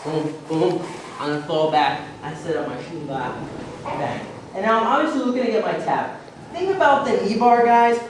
boom, boom. I'm gonna fall back. I set up my shoe back, bang. And now I'm obviously looking to get my tap. The thing about the knee bar, guys,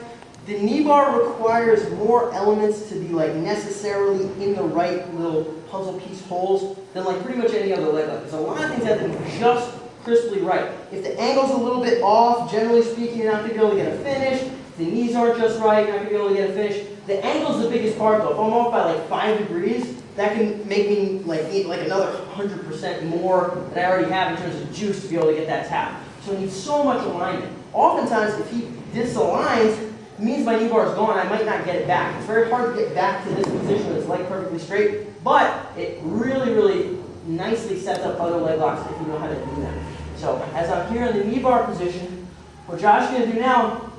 the knee bar requires more elements to be like necessarily in the right little puzzle piece holes than like pretty much any other leg lock. There's a lot of things that have to be just crisply right. If the angle's a little bit off, generally speaking, you're not going to be able to get a finish. If the knees aren't just right, you're not going to be able to get a finish. The angle's the biggest part though. If I'm off by like 5 degrees, that can make me like need like another 100% more than I already have in terms of juice to be able to get that tap. So I need so much alignment. Oftentimes, if he disaligns, it means my knee bar is gone. I might not get it back. It's very hard to get back to this position that's leg perfectly straight, but it really, really nicely sets up other leg locks if you know how to do that. So as I'm here in the knee bar position, what Josh is going to do now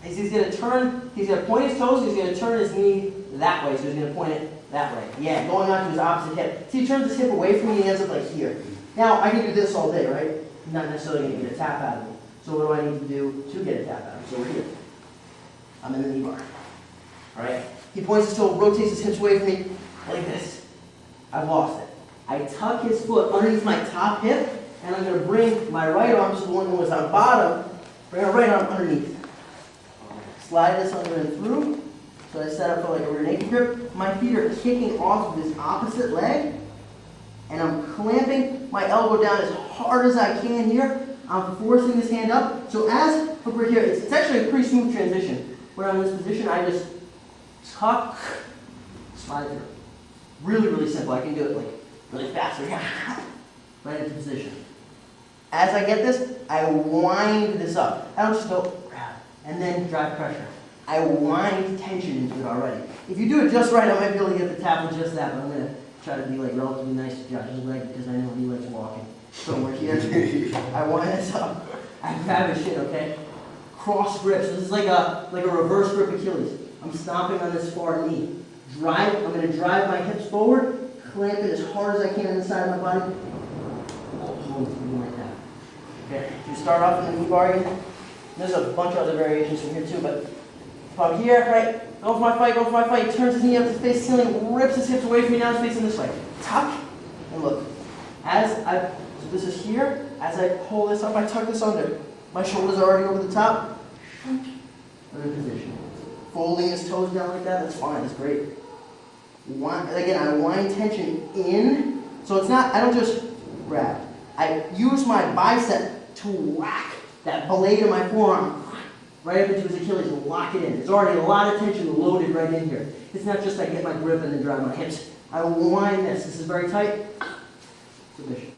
is he's going to turn, he's going to point his toes, he's going to turn his knee that way, so he's going to point it that way. Yeah, going on to his opposite hip. See, he turns his hip away from me and he ends up like here. Now, I can do this all day, right? I'm not necessarily going to get a tap out of it. So what do I need to do to get a tap out of it? So we're here. I'm in the knee bar. All right? He points his toe, rotates his hips away from me like this. I've lost it. I tuck his foot underneath my top hip, and I'm going to bring my right arm, so the one that was on bottom, bring our right arm underneath. Slide this under and through. So I set up for like a rear naked grip. My feet are kicking off of this opposite leg, and I'm clamping my elbow down as hard as I can here. I'm forcing this hand up. So as, look right here, it's actually a pretty smooth transition. When I'm in this position, I just tuck, slide through. Really, really simple. I can do it like really fast. Right into position. As I get this, I wind this up. I don't just go grab and then drive pressure. I wind tension into it already. If you do it just right, I might be able to get the tap with just that, but I'm going to try to be like relatively nice to Josh's leg because I know he likes walking. So we're here. I wind this up. I grab his shin, okay? Cross grip. So this is like a reverse grip Achilles. I'm stomping on this far knee. I'm going to drive my hips forward, clamp it as hard as I can on the side of my body. Like that. Okay, you start off in the knee bar again. There's a bunch of other variations from here too, but if I'm here, right, go for my fight, he turns his knee up to face the ceiling, rips his hips away from me, now he's facing this way. Tuck, and look. So this is here, as I pull this up, I tuck this under. My shoulders are already over the top. Other position. Folding his toes down like that, that's fine, that's great. Again, I wind tension in, so it's not, I don't just grab. I use my bicep to whack that blade of my forearm right up into his Achilles and lock it in. There's already a lot of tension loaded right in here. It's not just I get my grip and then drive my hips. I wind this. This is very tight. Submission.